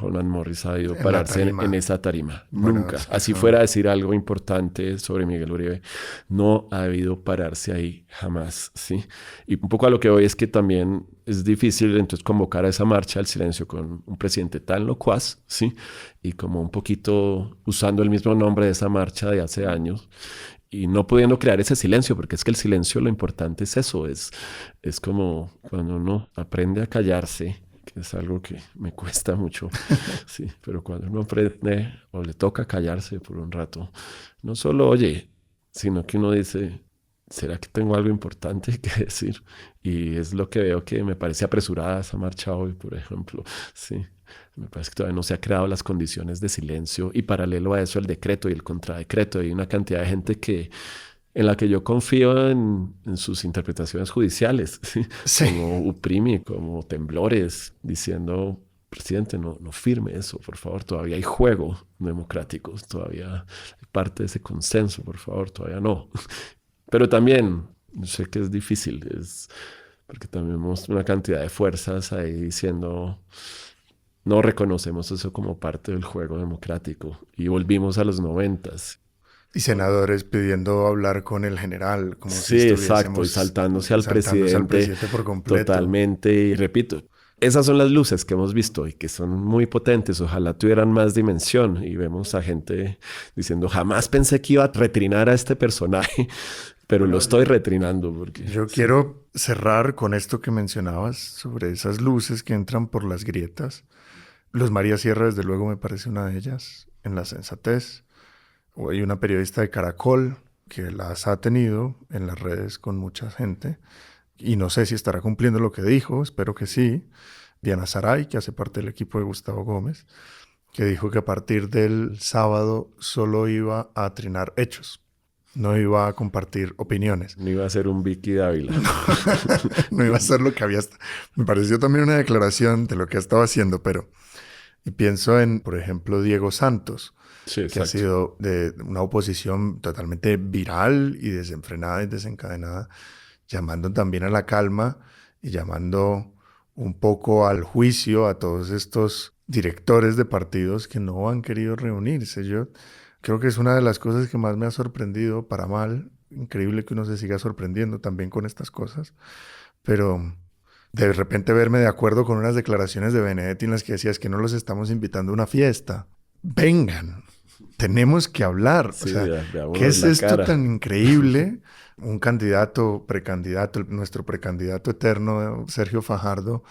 Holman Morris ha debido En la pararse tarima. en esa tarima. Bueno, Nunca. Así fuera a decir algo importante sobre Miguel Uribe, no ha debido pararse ahí jamás, ¿sí? Y un poco a lo que voy es que también es difícil entonces convocar a esa marcha al silencio con un presidente tan locuaz, ¿sí? Y como un poquito usando el mismo nombre de esa marcha de hace años y no pudiendo crear ese silencio, porque es que el silencio lo importante es eso, es como cuando uno aprende a callarse, que es algo que me cuesta mucho, sí, pero cuando uno aprende o le toca callarse por un rato, no solo oye, sino que uno dice, ¿será que tengo algo importante que decir? Y es lo que veo que me parece apresurada esa marcha hoy, por ejemplo, sí. Me parece que todavía no se han creado las condiciones de silencio y paralelo a eso el decreto y el contradecreto. Hay una cantidad de gente en la que yo confío en sus interpretaciones judiciales, ¿sí? Sí. Como Uprimi, como Temblores, diciendo, presidente, no firme eso, por favor, todavía hay juego democrático, todavía hay parte de ese consenso, por favor, todavía no. Pero también, sé que es difícil, porque también vemos una cantidad de fuerzas ahí diciendo... No reconocemos eso como parte del juego democrático y volvimos a los 90s. Y senadores pidiendo hablar con el general, como si Sí, exacto, y estuviésemos saltándose al saltándose al presidente presidente por completo. totalmente. Y repito, Esas son las luces que hemos visto y que son muy potentes. Ojalá tuvieran más dimensión. Y vemos a gente diciendo, jamás pensé que iba a retrinar a este personaje, pero lo estoy retrinando. Porque, Yo quiero cerrar con esto que mencionabas sobre esas luces que entran por las grietas. Luz María Sierra, desde luego, me parece una de ellas en la sensatez. O hay una periodista de Caracol que las ha tenido en las redes con mucha gente. Y no sé si estará cumpliendo lo que dijo, espero que sí. Diana Saray, que hace parte del equipo de Gustavo Gómez, que dijo que a partir del sábado solo iba a trinar hechos, no iba a compartir opiniones. No iba a ser un Vicky Dávila. No iba a ser lo que había... Me pareció también una declaración de lo que estaba haciendo, pero... Y pienso en, por ejemplo, Diego Santos, Sí, que ha sido de una oposición totalmente viral y desenfrenada y desencadenada, llamando también a la calma y llamando un poco al juicio a todos estos directores de partidos que no han querido reunirse. Yo creo que es una de las cosas que más me ha sorprendido, para mal. Increíble que uno se siga sorprendiendo también con estas cosas, pero de repente verme de acuerdo con unas declaraciones de Benedetti en las que decía, es que no los estamos invitando a una fiesta. Vengan, tenemos que hablar. Sí, o sea, ya, ¿qué es esto cara tan increíble? Un candidato, precandidato, nuestro precandidato eterno, Sergio Fajardo,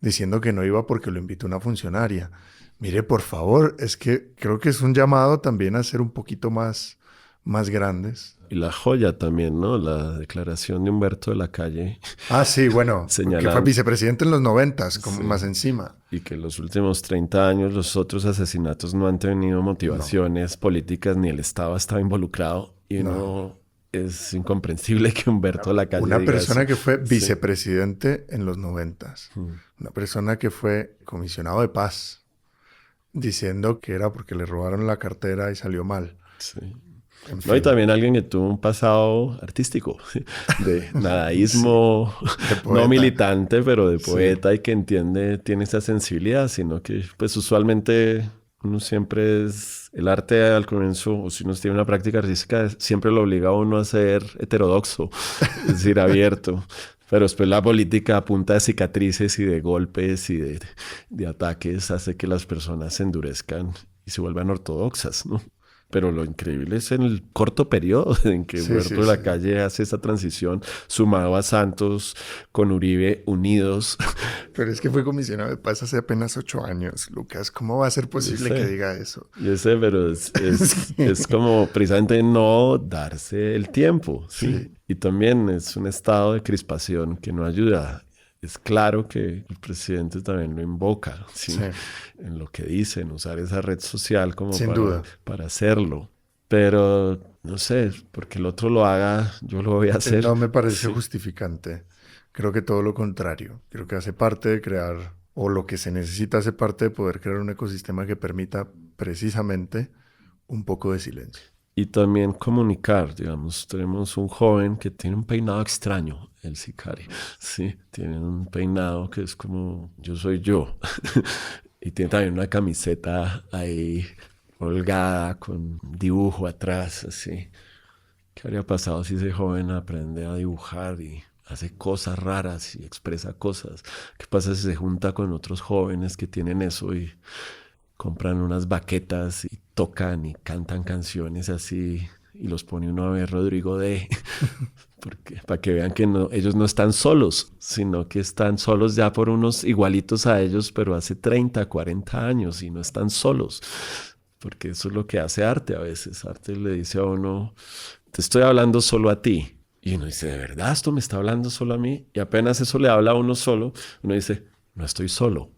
diciendo que no iba porque lo invitó una funcionaria. Mire, por favor, es que creo que es un llamado también a ser un poquito más grandes. Y la joya también, ¿no? La declaración de Humberto de la Calle. Ah, sí, bueno, Señalando, que fue vicepresidente en los 90s, como sí, más encima. Y que en los últimos 30 años los otros asesinatos no han tenido motivaciones políticas, ni el Estado estaba involucrado. Y uno es incomprensible que Humberto de la Calle Una diga persona eso. que fue Sí. vicepresidente en los 90s. Una persona que fue comisionado de paz, diciendo que era porque le robaron la cartera y salió mal. Sí. En No, fin. y también alguien que tuvo un pasado artístico, de nadaísmo, De poeta. no militante, pero de Sí. poeta y que entiende, tiene esa sensibilidad, sino que pues usualmente uno siempre es, el arte al comienzo, o si uno tiene una práctica artística, siempre lo obliga a uno a ser heterodoxo, es decir, abierto. Pero después la política a punta de cicatrices y de golpes y de ataques hace que las personas se endurezcan y se vuelvan ortodoxas, ¿no? Pero lo increíble es en el corto periodo en que Humberto de la Calle hace esa transición, sumado a Santos, con Uribe, unidos. Pero es que fue comisionado de paz hace apenas 8 años, Lucas. ¿Cómo va a ser posible que diga eso? Yo sé, pero es como precisamente no darse el tiempo, ¿sí? Y también es un estado de crispación que no ayuda. Es claro que el presidente también lo invoca, ¿sí? En lo que dice, en usar esa red social como para hacerlo. Pero, no sé, porque el otro lo haga, yo lo voy a hacer. No me parece justificante. Creo que todo lo contrario. Creo que hace parte de crear, o lo que se necesita hace parte de poder crear un ecosistema que permita precisamente un poco de silencio. Y también comunicar, digamos, tenemos un joven que tiene un peinado extraño, el sicario, sí, tiene un peinado que es como, yo soy yo, y tiene también una camiseta ahí holgada con dibujo atrás, así. ¿Qué habría pasado si ese joven aprende a dibujar y hace cosas raras y expresa cosas? ¿Qué pasa si se junta con otros jóvenes que tienen eso y compran unas baquetas y tocan y cantan canciones así y los pone uno a ver Rodrigo D? Porque, para que vean que no, ellos no están solos, sino que están solos ya por unos igualitos a ellos, pero hace 30, 40 años y no están solos. Porque eso es lo que hace arte a veces. Arte le dice a uno, te estoy hablando solo a ti. Y uno dice, ¿de verdad esto me está hablando solo a mí? Y apenas eso le habla a uno solo, uno dice, no estoy solo.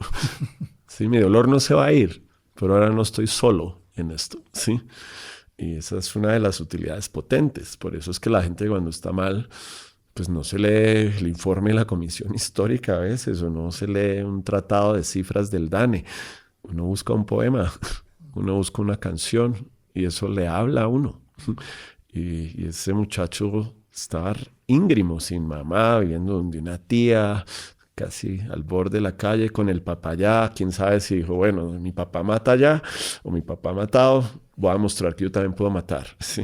Sí, mi dolor no se va a ir, pero ahora no estoy solo en esto, ¿sí? Y esa es una de las utilidades potentes. Por eso es que la gente cuando está mal, pues no se lee el informe de la Comisión Histórica a veces, o no se lee un tratado de cifras del DANE. Uno busca un poema, uno busca una canción, y eso le habla a uno. Y ese muchacho estaba íngrimo, sin mamá, viviendo donde una tía, casi al borde de la calle, con el papá allá. Quién sabe si dijo, bueno, mi papá mata allá o mi papá ha matado, voy a mostrar que yo también puedo matar. ¿Sí?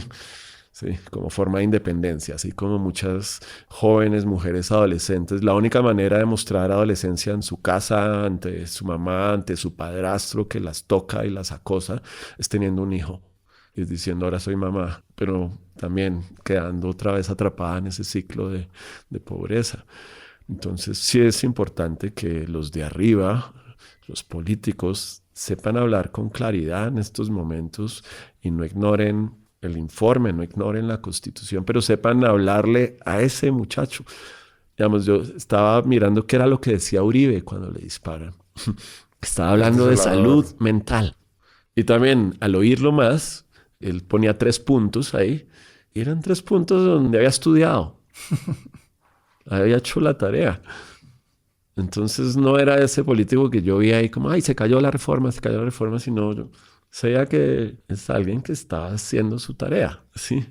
Sí, como forma de independencia, así como muchas jóvenes, mujeres, adolescentes. La única manera de mostrar adolescencia en su casa, ante su mamá, ante su padrastro que las toca y las acosa, es teniendo un hijo. Y es diciendo, ahora soy mamá, pero también quedando otra vez atrapada en ese ciclo de pobreza. Entonces sí es importante que los de arriba, los políticos, sepan hablar con claridad en estos momentos y no ignoren el informe, no ignoren la Constitución, pero sepan hablarle a ese muchacho. Digamos, yo estaba mirando qué era lo que decía Uribe cuando le disparan. Estaba Es hablando de salud desolador. mental. Y también al oírlo más, él ponía 3 puntos ahí, y eran 3 puntos donde había estudiado, había hecho la tarea. Entonces no era ese político que yo vi ahí como, ay, se cayó la reforma, sino yo sabía que es alguien que está haciendo su tarea, ¿sí?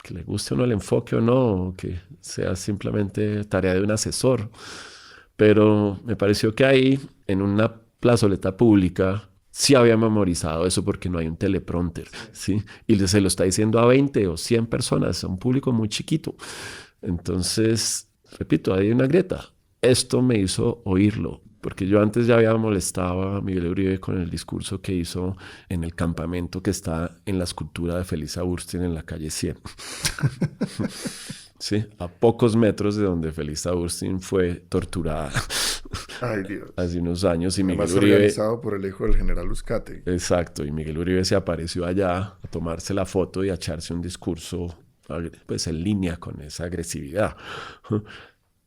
Que le guste o no el enfoque o no, o que sea simplemente tarea de un asesor. Pero me pareció que ahí, en una plazoleta pública, sí había memorizado eso porque no hay un teleprompter, ¿sí? Y se lo está diciendo a 20 o 100 personas, a un público muy chiquito. Entonces, repito, hay una grieta. Esto me hizo oírlo, porque yo antes ya había molestado a Miguel Uribe con el discurso que hizo en el campamento que está en la escultura de Felisa Urstein en la calle 100. Sí, a pocos metros de donde Felisa Urstein fue torturada Ay, Dios. hace unos años y Miguel Además Uribe, organizado por el hijo del general Uzcategui. exacto, y Miguel Uribe se apareció allá a tomarse la foto y a echarse un discurso pues en línea con esa agresividad.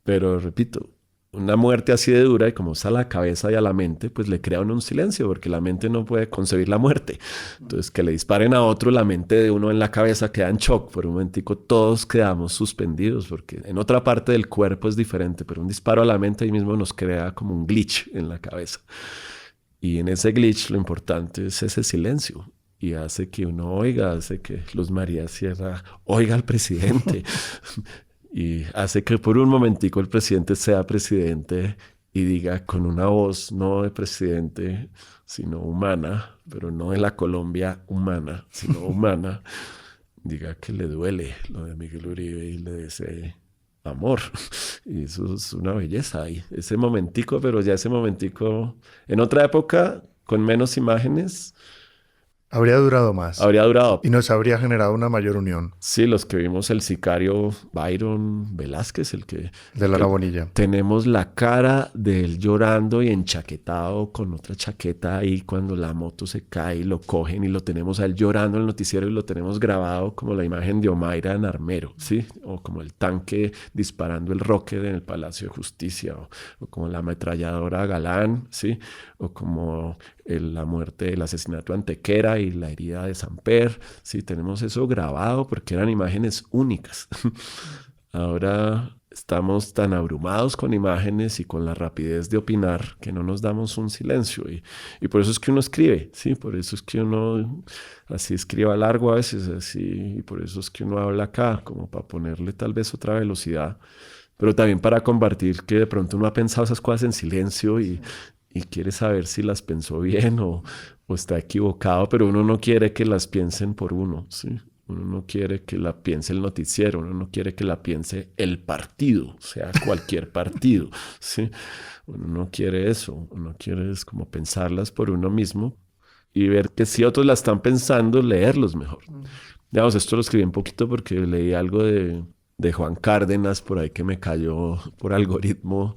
Pero repito, una muerte así de dura y como está a la cabeza y a la mente, pues le crea uno un silencio porque la mente no puede concebir la muerte. Entonces que le disparen a otro, la mente de uno en la cabeza queda en shock. Por un momentico todos quedamos suspendidos porque en otra parte del cuerpo es diferente, pero un disparo a la mente ahí mismo nos crea como un glitch en la cabeza. Y en ese glitch lo importante es ese silencio. Y hace que uno oiga, hace que Luz María Sierra oiga al presidente. Y hace que por un momentico el presidente sea presidente y diga con una voz no de presidente, sino humana, pero no de la Colombia humana, sino humana, diga que le duele lo de Miguel Uribe y le desee amor. Y eso es una belleza ahí. Ese momentico, pero ya ese momentico, en otra época, con menos imágenes, Habría durado más habría durado. y nos habría generado una mayor unión Sí, los que vimos el sicario Byron Velázquez, de el Lara que Bonilla. tenemos la cara de él llorando y enchaquetado con otra chaqueta ahí cuando la moto se cae y lo cogen y lo tenemos a él llorando en el noticiero y lo tenemos grabado como la imagen de Omaira en Armero, ¿sí? O como el tanque disparando el rocket en el Palacio de Justicia o como la ametralladora Galán, ¿sí? O como la muerte, el asesinato de Antequera y la herida de Samper. Sí, tenemos eso grabado porque eran imágenes únicas. Ahora estamos tan abrumados con imágenes y con la rapidez de opinar que no nos damos un silencio. Y por eso es que uno escribe, ¿sí? Por eso es que uno así escriba largo a veces, así. Y por eso es que uno habla acá, como para ponerle tal vez otra velocidad. Pero también para compartir que de pronto uno ha pensado esas cosas en silencio y quiere saber si las pensó bien o está equivocado, pero uno no quiere que las piensen por uno, ¿sí? Uno no quiere que la piense el noticiero, uno no quiere que la piense el partido, sea cualquier partido, ¿sí? Uno no quiere eso, uno quiere es como pensarlas por uno mismo y ver que si otros la están pensando, leerlos mejor. Digamos, esto lo escribí un poquito porque leí algo de Juan Cárdenas por ahí que me cayó por algoritmo.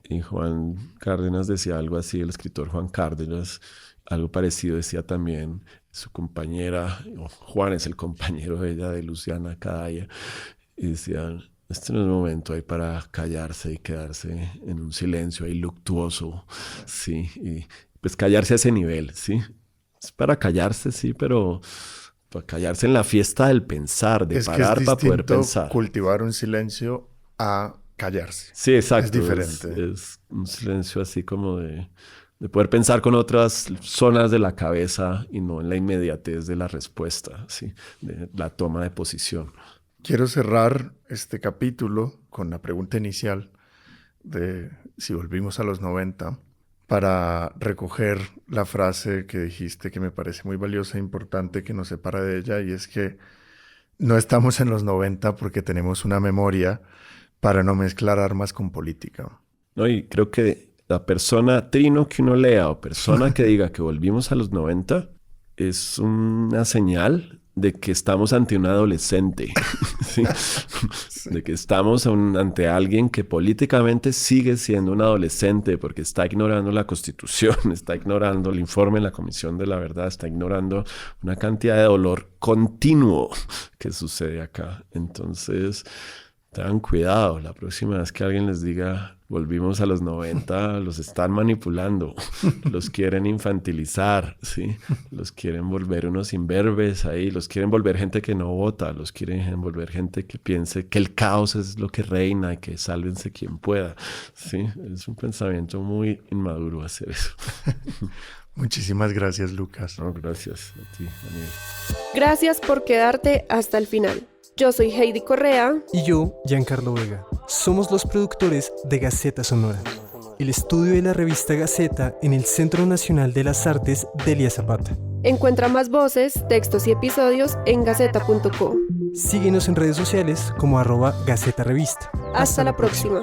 Y Juan Cárdenas decía algo así, el escritor Juan Cárdenas, algo parecido decía también su compañera, o Juan es el compañero de ella, de Luciana Cadaya, y decían, este no es el momento ahí para callarse y quedarse en un silencio ahí luctuoso, sí, y pues callarse a ese nivel, sí, es para callarse, sí, pero para callarse en la fiesta del pensar, de Es que es parar para poder distinto pensar. cultivar un silencio a callarse. Sí, Es exacto. diferente. Es un silencio así como de poder pensar con otras zonas de la cabeza y no en la inmediatez de la respuesta, ¿sí? De la toma de posición. Quiero cerrar este capítulo con la pregunta inicial de si volvimos a los 90 para recoger la frase que dijiste que me parece muy valiosa e importante que nos separa de ella y es que no estamos en los 90 porque tenemos una memoria para no mezclar armas con política. No, y creo que la persona trino que uno lea o persona que diga que volvimos a los 90 es una señal de que estamos ante un adolescente, ¿sí? De que estamos ante alguien que políticamente sigue siendo un adolescente porque está ignorando la Constitución, está ignorando el informe de la Comisión de la Verdad, está ignorando una cantidad de dolor continuo que sucede acá. Entonces, tengan cuidado, la próxima vez que alguien les diga volvimos a los 90, los están manipulando, los quieren infantilizar, ¿sí? Los quieren volver unos imberbes ahí, los quieren volver gente que no vota, los quieren volver gente que piense que el caos es lo que reina y que sálvense quien pueda, ¿sí? Es un pensamiento muy inmaduro hacer eso. Muchísimas gracias, Lucas. No, gracias a ti, Daniel. Gracias por quedarte hasta el final. Yo soy Heidi Correa. Y yo, Giancarlo Vega. Somos los productores de Gaceta Sonora, el estudio de la revista Gaceta en el Centro Nacional de las Artes Delia Zapata. Encuentra más voces, textos y episodios en gaceta.co. Síguenos en redes sociales como @Gaceta Revista. Hasta la próxima.